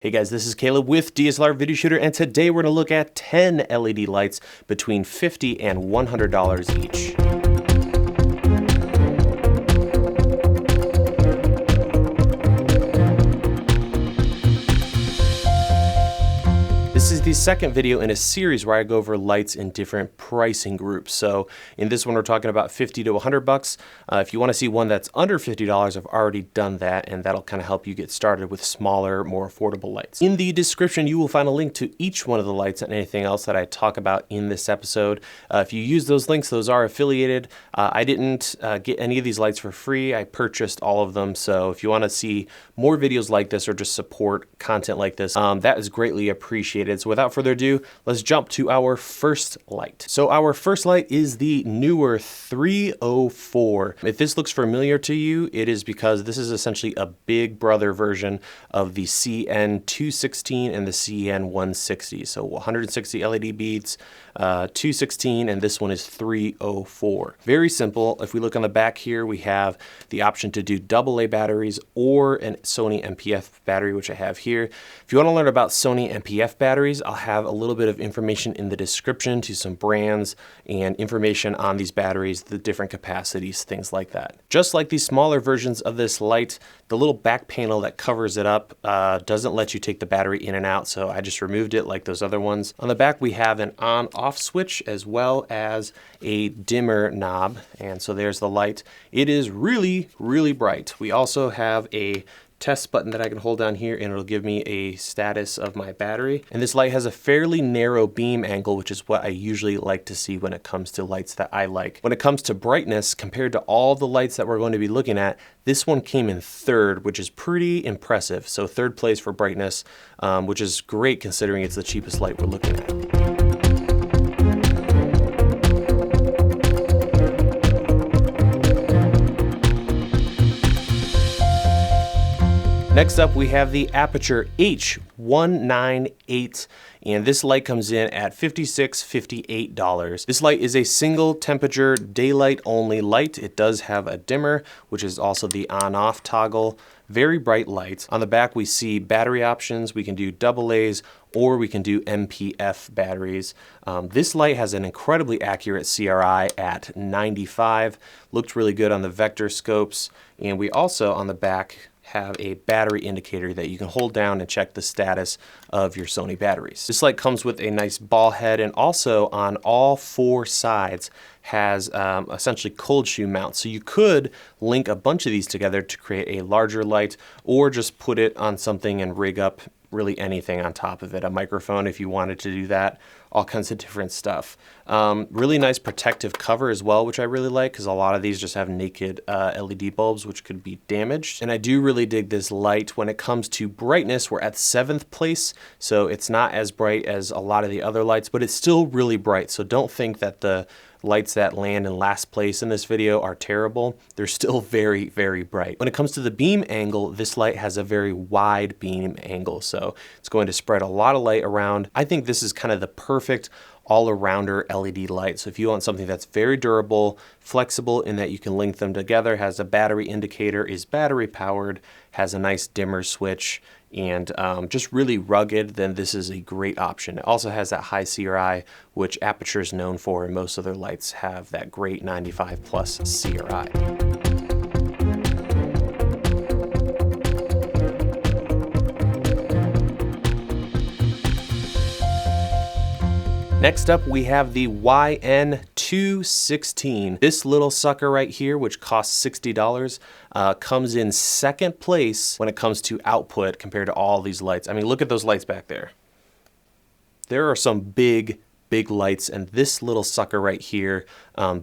Hey guys, this is Caleb with DSLR Video Shooter, and today we're going to look at 10 LED lights between $50 and $100 each. This is the second video in a series where I go over lights in different pricing groups. So in this one, we're talking about $50 to $100. If you want to see one that's under $50, I've already done that, and that'll kind of help you get started with smaller, more affordable lights. In the description, you will find a link to each one of the lights and anything else that I talk about in this episode. If you use those links, those are affiliated. I didn't get any of these lights for free. I purchased all of them. So if you want to see more videos like this or just support content like this, that is greatly appreciated. So without further ado, let's jump to our first light. So our first light is the Neewer 304. If this looks familiar to you, it is because this is essentially a big brother version of the CN216 and the CN160. So 160 LED beads, 216, and this one is 304. Very simple. If we look on the back here, we have the option to do AA batteries or a Sony NP-F battery, which I have here. If you want to learn about Sony NP-F batteries, I'll have a little bit of information in the description to some brands and information on these batteries, the different capacities, things like that. Just like these smaller versions of this light, the little back panel that covers it up doesn't let you take the battery in and out, so I just removed it like those other ones. On the back, we have an on-off switch as well as a dimmer knob, and so there's the light. It is really, really bright. We also have a test button that I can hold down here, and it'll give me a status of my battery. And this light has a fairly narrow beam angle, which is what I usually like to see when it comes to lights that I like. When it comes to brightness, compared to all the lights that we're going to be looking at, this one came in third, which is pretty impressive. So third place for brightness, which is great considering it's the cheapest light we're looking at. Next up, we have the Aputure H198, and this light comes in at $56-58. This light is a single temperature daylight only light. It does have a dimmer, which is also the on-off toggle. Very bright light. On the back, we see battery options. We can do AA's or we can do NP-F batteries. This light has an incredibly accurate CRI at 95. Looked really good on the vector scopes. And we also, on the back, have a battery indicator that you can hold down and check the status of your Sony batteries. This light comes with a nice ball head, and also on all four sides has essentially cold shoe mounts. So you could link a bunch of these together to create a larger light, or just put it on something and rig up really anything on top of it. A microphone if you wanted to do that, all kinds of different stuff. Really nice protective cover as well, which I really like, because a lot of these just have naked LED bulbs, which could be damaged. And I do really dig this light. When it comes to brightness, we're at 7th place, so it's not as bright as a lot of the other lights, but it's still really bright. So don't think that the lights that land in last place in this video are terrible. They're still very, very bright. When it comes to the beam angle, this light has a very wide beam angle, so it's going to spread a lot of light around. I think this is kind of the perfect all-arounder LED light. So if you want something that's very durable, flexible in that you can link them together, has a battery indicator, is battery powered, has a nice dimmer switch, and just really rugged, then this is a great option. It also has that high CRI, which Aputure is known for, and most other lights have that great 95 plus CRI. Next up, we have the YN216. This little sucker right here, which costs $60, comes in second place when it comes to output compared to all these lights. I mean, look at those lights back there. There are some big lights, and this little sucker right here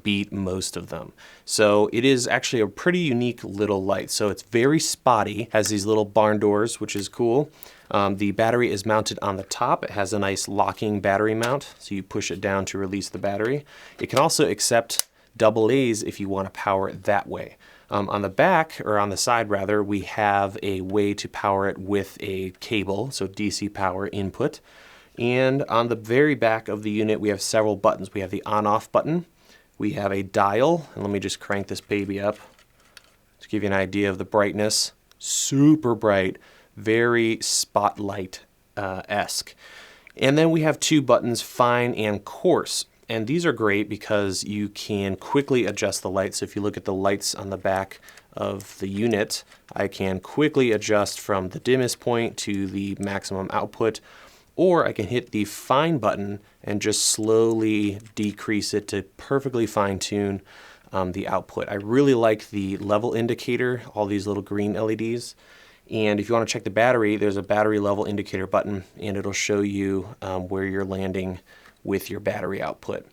beat most of them. So it is actually a pretty unique little light. So it's very spotty, has these little barn doors, which is cool. The battery is mounted on the top. It has a nice locking battery mount, so you push it down to release the battery. It can also accept AA's if you want to power it that way. On the back, or on the side rather, we have a way to power it with a cable, so DC power input. And on the very back of the unit, we have several buttons. We have the on-off button, we have a dial, and let me just crank this baby up to give you an idea of the brightness. Super bright, very spotlight-esque. And then we have two buttons, fine and coarse. And these are great because you can quickly adjust the light. So if you look at the lights on the back of the unit, I can quickly adjust from the dimmest point to the maximum output, or I can hit the fine button and just slowly decrease it to perfectly fine tune the output. I really like the level indicator, all these little green LEDs. And if you want to check the battery, there's a battery level indicator button, and it'll show you where you're landing with your battery output.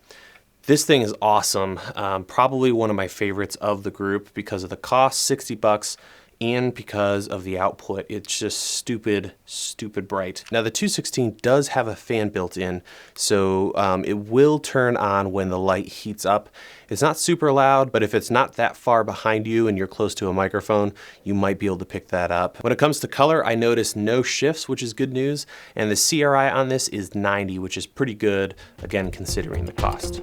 This thing is awesome. Probably one of my favorites of the group because of the cost, 60 bucks, and because of the output. It's just stupid bright. Now the 216 does have a fan built in, so it will turn on when the light heats up. It's not super loud, but if it's not that far behind you and you're close to a microphone, you might be able to pick that up. When it comes to color, I noticed no shifts, which is good news, and the CRI on this is 90, which is pretty good, again, considering the cost.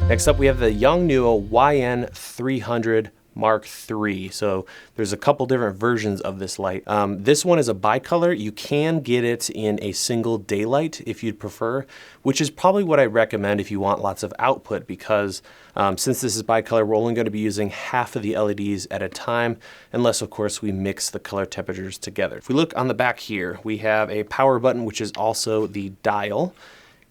Next up, we have the Yongnuo YN300 Mark III. So there's a couple different versions of this light. This one is a bicolor. You can get it in a single daylight if you'd prefer, which is probably what I recommend if you want lots of output, because since this is bicolor, we're only going to be using half of the LEDs at a time, unless of course we mix the color temperatures together. If we look on the back here, we have a power button, which is also the dial.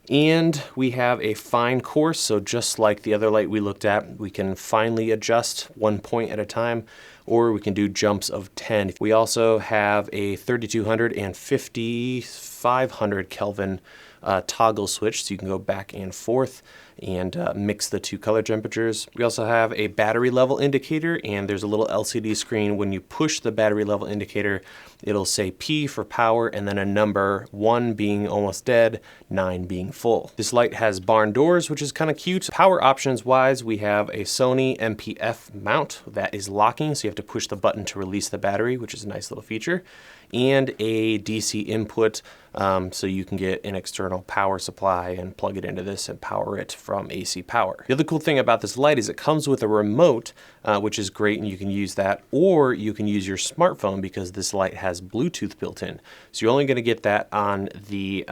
And we have a fine coarse, so just like the other light we looked at, we can finely adjust 1 point at a time, or we can do jumps of 10. We also have a 3200 and 5500 Kelvin toggle switch, so you can go back and forth and mix the two color temperatures. We also have a battery level indicator, and there's a little LCD screen. When you push the battery level indicator, it'll say P for power, and then a number, 1 being almost dead, 9 being full. This light has barn doors, which is kind of cute. Power options wise, we have a Sony NP-F mount that is locking, so you have to push the button to release the battery, which is a nice little feature, and a DC input, so you can get an external power supply and plug it into this and power it from AC power. The other cool thing about this light is it comes with a remote, which is great, and you can use that, or you can use your smartphone because this light has Bluetooth built in. So you're only going to get that on the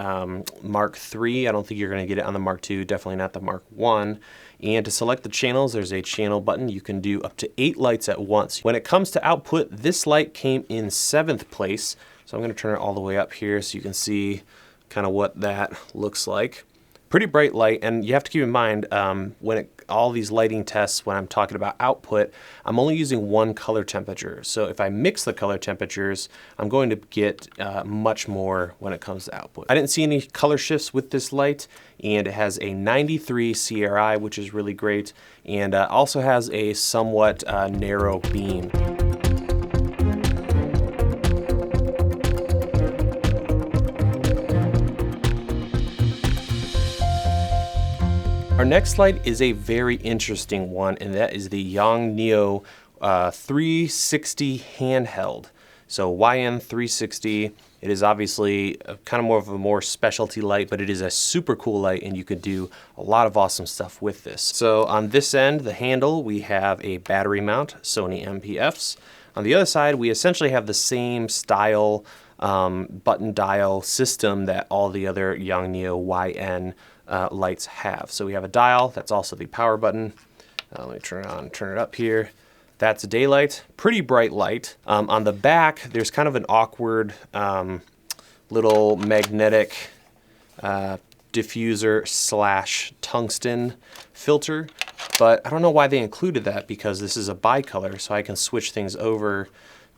Mark III. I don't think you're going to get it on the Mark II, definitely not the Mark I. And to select the channels, there's a channel button. You can do up to 8 lights at once. When it comes to output, this light came in 7th place. So I'm going to turn it all the way up here so you can see kind of what that looks like. Pretty bright light, and you have to keep in mind all these lighting tests, when I'm talking about output, I'm only using one color temperature. So if I mix the color temperatures, I'm going to get much more when it comes to output. I didn't see any color shifts with this light, and it has a 93 CRI, which is really great, and also has a somewhat narrow beam. Our next light is a very interesting one, and that is the Yongnuo 360 handheld. So YN360, it is obviously kind of more of a more specialty light, but it is a super cool light, and you could do a lot of awesome stuff with this. So on this end, the handle, we have a battery mount, Sony NP-Fs. On the other side, we essentially have the same style button dial system that all the other Yongnuo YN lights have. So we have a dial, that's also the power button. Let me turn it on, turn it up here. That's a daylight, pretty bright light. On the back, there's kind of an awkward little magnetic diffuser slash tungsten filter, but I don't know why they included that, because this is a bicolor, so I can switch things over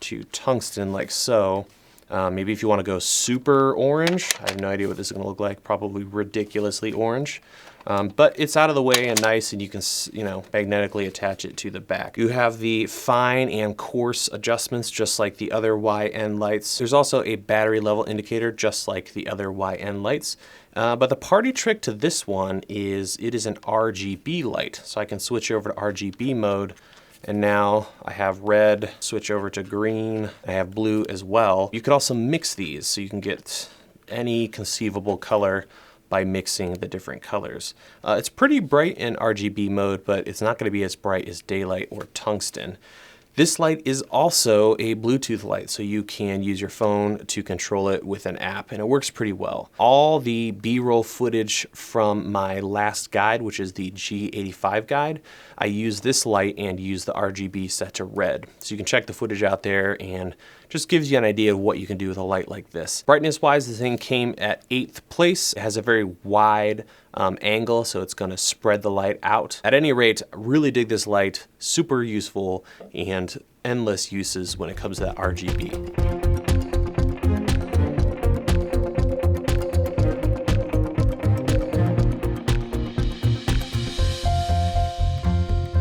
to tungsten like so. Maybe if you want to go super orange, I have no idea what this is going to look like, probably ridiculously orange. But it's out of the way and nice, and you can, magnetically attach it to the back. You have the fine and coarse adjustments, just like the other YN lights. There's also a battery level indicator, just like the other YN lights. But the party trick to this one is it is an RGB light. So I can switch over to RGB mode, and now I have red, switch over to green, I have blue as well. You could also mix these, so you can get any conceivable color by mixing the different colors. It's pretty bright in RGB mode, but it's not going to be as bright as daylight or tungsten. This light is also a Bluetooth light, so you can use your phone to control it with an app, and it works pretty well. All the B-roll footage from my last guide, which is the G85 guide, I use this light and use the RGB set to red. So you can check the footage out there, and just gives you an idea of what you can do with a light like this. Brightness wise, the thing came at 8th place. It has a very wide angle, so it's gonna spread the light out. At any rate, I really dig this light, super useful, and endless uses when it comes to that RGB.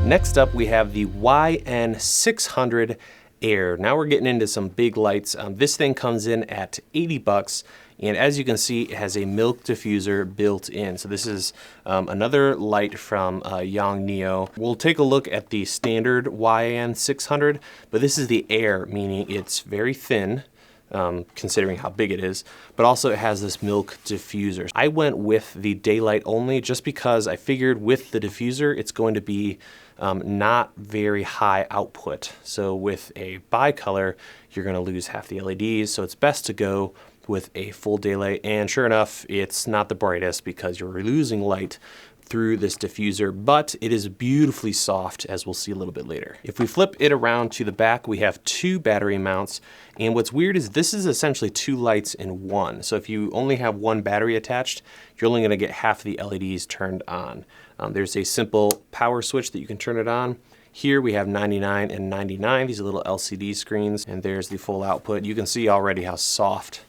Next up, we have the YN600 Air. Now we're getting into some big lights. This thing comes in at 80 bucks. And as you can see, it has a milk diffuser built in. So this is another light from Yongnuo. We'll take a look at the standard YN600, but this is the Air, meaning it's very thin, considering how big it is, but also it has this milk diffuser. I went with the daylight only just because I figured with the diffuser, it's going to be not very high output. So with a bicolor, you're gonna lose half the LEDs. So it's best to go with a full daylight. And sure enough, it's not the brightest because you're losing light through this diffuser, but it is beautifully soft, as we'll see a little bit later. If we flip it around to the back, we have 2 battery mounts. And what's weird is this is essentially 2 lights in one. So if you only have 1 battery attached, you're only gonna get half the LEDs turned on. There's a simple power switch that you can turn it on. Here we have 99 and 99, these are little LCD screens, and there's the full output. You can see already how soft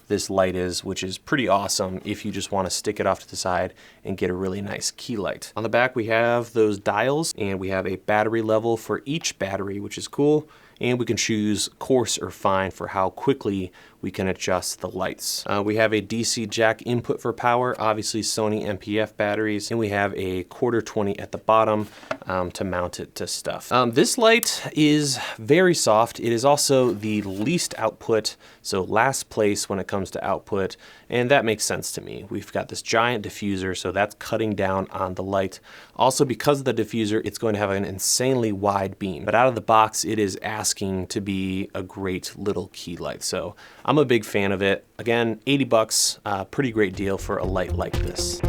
this light is, which is pretty awesome if you just want to stick it off to the side and get a really nice key light. On the back we have those dials, and we have a battery level for each battery, which is cool. And we can choose coarse or fine for how quickly we can adjust the lights. We have a DC jack input for power, obviously Sony NP-F batteries, and we have a 1/4-20 at the bottom to mount it to stuff. This light is very soft. It is also the least output, so last place when it comes to output, and that makes sense to me. We've got this giant diffuser, so that's cutting down on the light. Also, because of the diffuser, it's going to have an insanely wide beam, but out of the box, it is asking to be a great little key light. So I'm a big fan of it. Again, 80 bucks, pretty great deal for a light like this.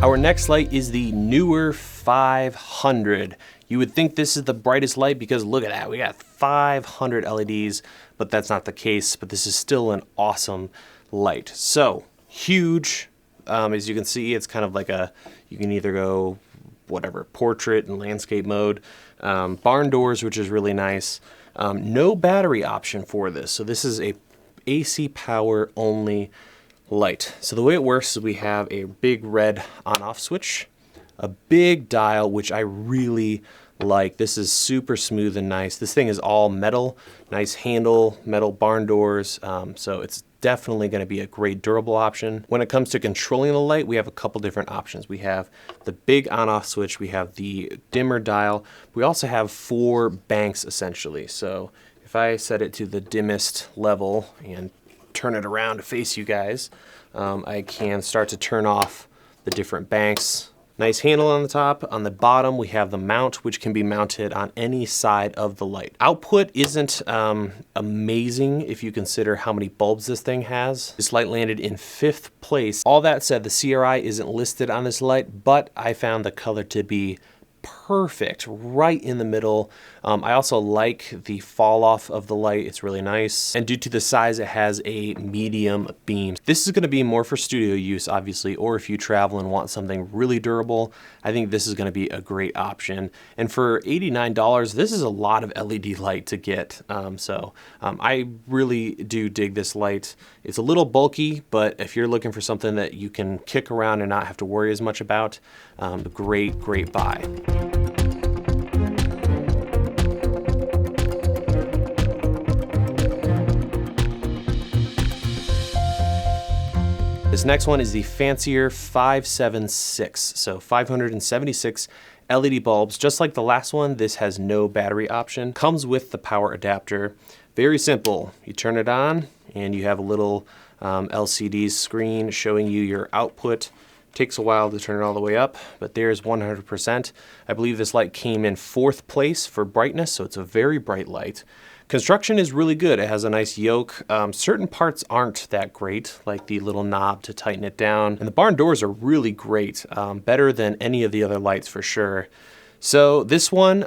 Our next light is the Neewer 500. You would think this is the brightest light because look at that, we got 500 LEDs, but that's not the case, but this is still an awesome light. So, huge. As you can see, it's kind of like you can either go whatever, portrait and landscape mode. Barn doors, which is really nice. No battery option for this. So this is a AC power only light. So the way it works is we have a big red on-off switch, a big dial, which I really like. This is super smooth and nice. This thing is all metal, nice handle, metal barn doors. So it's definitely going to be a great durable option. When it comes to controlling the light, we have a couple different options. We have the big on-off switch, we have the dimmer dial. We also have 4 banks essentially. So if I set it to the dimmest level and turn it around to face you guys, I can start to turn off the different banks. Nice handle on the top. On the bottom, we have the mount, which can be mounted on any side of the light. Output isn't amazing if you consider how many bulbs this thing has. This light landed in 5th place. All that said, the CRI isn't listed on this light, but I found the color to be perfect, right in the middle. I also like the fall off of the light. It's really nice. And due to the size, it has a medium beam. This is going to be more for studio use, obviously, or if you travel and want something really durable, I think this is going to be a great option. And for $89, this is a lot of LED light to get. I really do dig this light. It's a little bulky, but if you're looking for something that you can kick around and not have to worry as much about, great buy. This next one is the Fancier 576, so 576 LED bulbs. Just like the last one, this has no battery option. Comes with the power adapter. Very simple. You turn it on and you have a little LCD screen showing you your output. Takes a while to turn it all the way up, but there's 100%. I believe this light came in 4th place for brightness, so it's a very bright light. Construction is really good. It has a nice yoke. Certain parts aren't that great, like the little knob to tighten it down. And the barn doors are really great, better than any of the other lights for sure. So this one,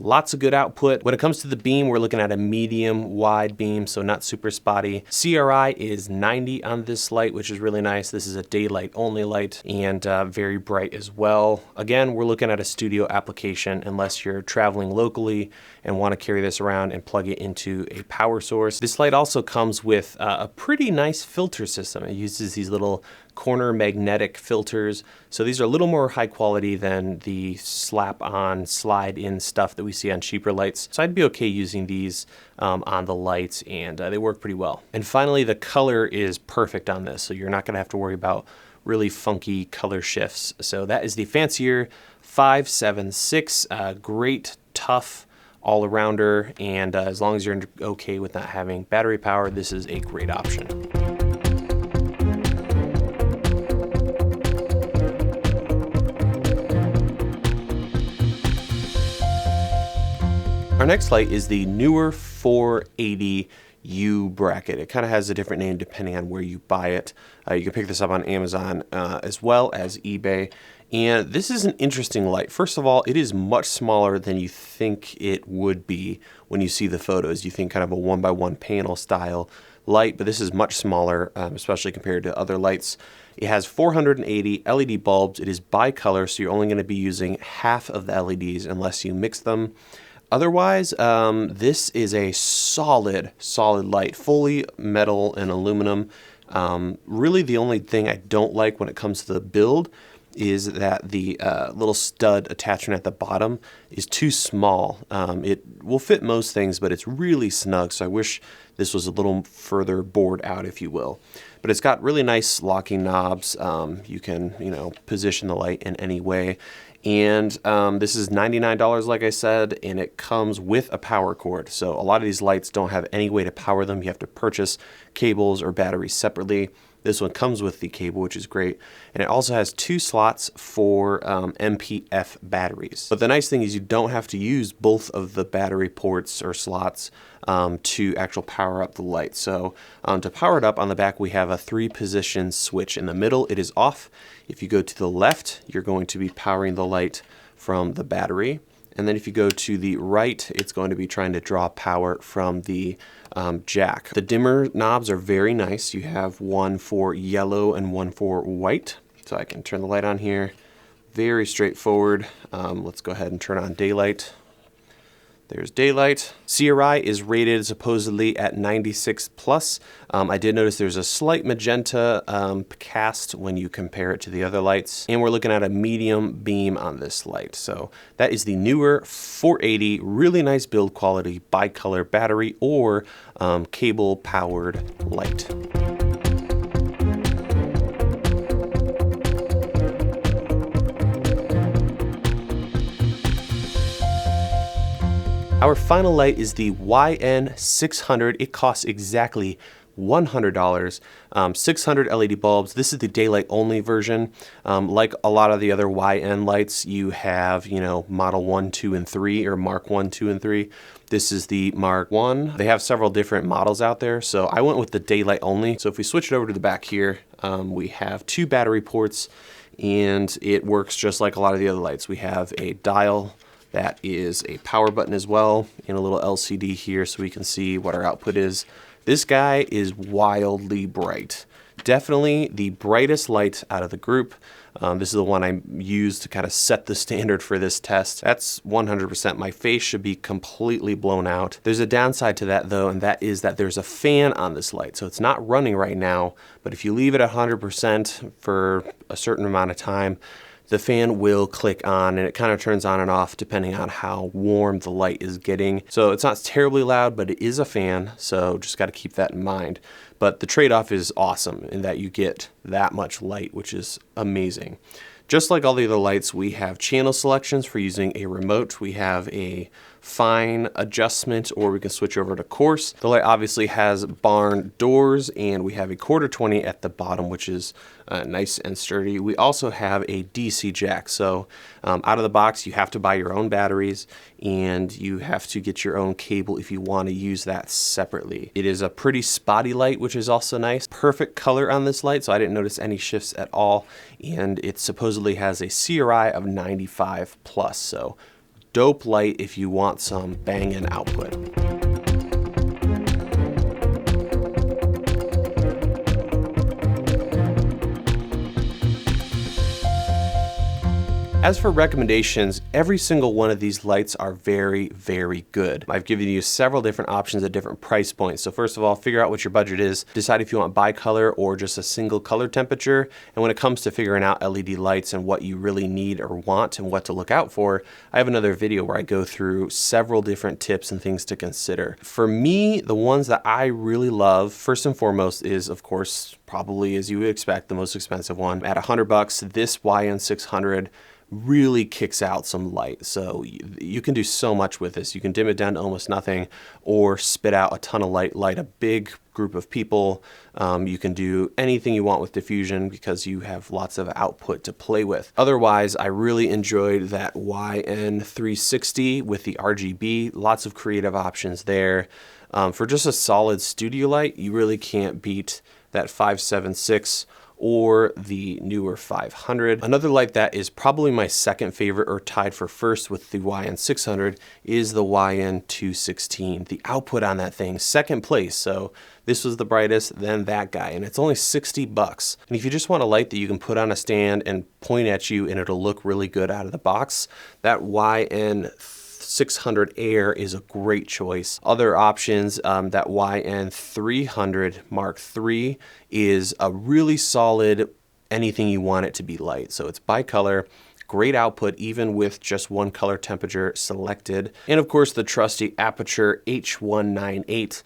lots of good output. When it comes to the beam, we're looking at a medium wide beam, so not super spotty. CRI is 90 on this light, which is really nice. This is a daylight only light and very bright as well. Again, we're looking at a studio application unless you're traveling locally and want to carry this around and plug it into a power source. This light also comes with a pretty nice filter system. It uses these little corner magnetic filters. So these are a little more high quality than the slap on, slide in stuff that we see on cheaper lights. So I'd be okay using these on the lights, and they work pretty well. And finally, the color is perfect on this. So you're not gonna have to worry about really funky color shifts. So that is the Fancier 576, great, tough all-arounder, and as long as you're okay with not having battery power, this is a great option. Our next light is the Neewer 480 U bracket. It kind of has a different name depending on where you buy it. You can pick this up on Amazon as well as eBay. And this is an interesting light. First of all, it is much smaller than you think it would be when you see the photos. You think kind of a 1x1 panel style light, but this is much smaller, especially compared to other lights. It has 480 LED bulbs. It is bicolor, so you're only going to be using half of the LEDs unless you mix them. Otherwise, this is a solid light, fully metal and aluminum. Really the only thing I don't like when it comes to the build is that the little stud attachment at the bottom is too small. It will fit most things, but it's really snug, so I wish this was a little further bored out, if you will. But it's got really nice locking knobs. You can, position the light in any way. And this is $99, like I said, and it comes with a power cord. So a lot of these lights don't have any way to power them. You have to purchase cables or batteries separately. This one comes with the cable, which is great. And it also has 2 slots for NP-F batteries. But the nice thing is you don't have to use both of the battery ports or slots to actually power up the light. So to power it up, on the back we have a 3-position switch. In the middle it is off. If you go to the left, you're going to be powering the light from the battery. And then if you go to the right, it's going to be trying to draw power from the jack. The dimmer knobs are very nice. You have one for yellow and one for white. So I can turn the light on here. Very straightforward. Let's go ahead and turn on daylight. There's daylight. CRI is rated supposedly at 96 plus. I did notice there's a slight magenta cast when you compare it to the other lights. And we're looking at a medium beam on this light. So that is the Neewer 480, really nice build quality, bicolor battery or cable powered light. Our final light is the YN600. It costs exactly $100. 600 LED bulbs. This is the daylight only version. Like a lot of the other YN lights, you have, model 1, 2, and 3, or Mark 1, 2, and 3. This is the Mark 1. They have several different models out there, so I went with the daylight only. So if we switch it over to the back here, we have 2 battery ports, and it works just like a lot of the other lights. We have a dial that is a power button as well, and a little LCD here so we can see what our output is. This guy is wildly bright. Definitely the brightest light out of the group. This is the one I used to kind of set the standard for this test. That's 100%. My face should be completely blown out. There's a downside to that though, and that is that there's a fan on this light. So it's not running right now, but if you leave it at 100% for a certain amount of time, the fan will click on, and it kind of turns on and off depending on how warm the light is getting. So it's not terribly loud, but it is a fan, so just got to keep that in mind. But the trade-off is awesome in that you get that much light, which is amazing. Just like all the other lights, we have channel selections for using a remote. We have a fine adjustment, or we can switch over to coarse. The light obviously has barn doors, and we have a 1/4-20 at the bottom, which is nice and sturdy. We also have a DC jack, so out of the box you have to buy your own batteries, and you have to get your own cable if you want to use that separately. It is a pretty spotty light, which is also nice. Perfect color on this light, so I didn't notice any shifts at all, and it supposedly has a CRI of 95 plus, so dope light if you want some banging output. As for recommendations, every single one of these lights are very, very good. I've given you several different options at different price points. So first of all, figure out what your budget is, decide if you want bicolor or just a single color temperature. And when it comes to figuring out LED lights and what you really need or want and what to look out for, I have another video where I go through several different tips and things to consider. For me, the ones that I really love, first and foremost, is of course, probably as you would expect, the most expensive one. At $100, this YN600 really kicks out some light. So you can do so much with this. You can dim it down to almost nothing or spit out a ton of light, light a big group of people. You can do anything you want with diffusion because you have lots of output to play with. Otherwise, I really enjoyed that YN360 with the RGB, lots of creative options there. For just a solid studio light, you really can't beat that 576 or the Neewer 500. Another light that is probably my second favorite or tied for first with the YN600 is the YN216. The output on that thing, second place. So this was the brightest, then that guy, and it's only 60 bucks. And if you just want a light that you can put on a stand and point at you and it'll look really good out of the box, that YN600 Air is a great choice. Other options, that YN300 Mark III is a really solid anything you want it to be light. So it's bicolor, great output even with just one color temperature selected. And of course the trusty Aputure H198.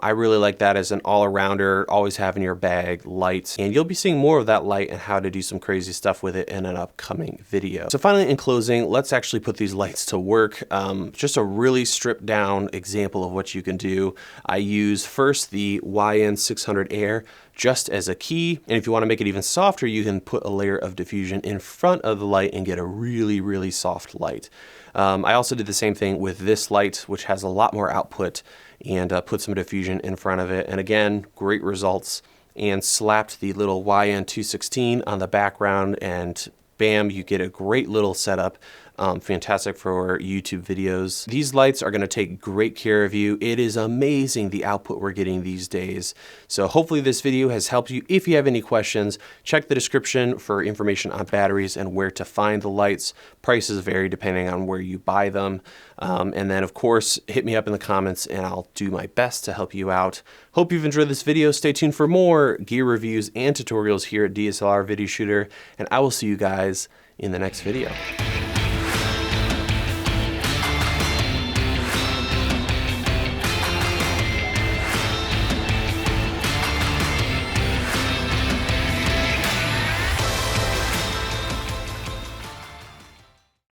I really like that as an all-arounder, always have in your bag lights. And you'll be seeing more of that light and how to do some crazy stuff with it in an upcoming video. So finally, in closing, let's actually put these lights to work. Just a really stripped down example of what you can do. I use first the YN600 Air just as a key. And if you want to make it even softer, you can put a layer of diffusion in front of the light and get a really, really soft light. I also did the same thing with this light, which has a lot more output, and put some diffusion in front of it. And again, great results. And slapped the little YN216 on the background, and bam, you get a great little setup. Fantastic for YouTube videos. These lights are going to take great care of you. It is amazing the output we're getting these days. So hopefully this video has helped you. If you have any questions, check the description for information on batteries and where to find the lights. Prices vary depending on where you buy them. And then of course, hit me up in the comments and I'll do my best to help you out. Hope you've enjoyed this video. Stay tuned for more gear reviews and tutorials here at DSLR Video Shooter, and I will see you guys in the next video.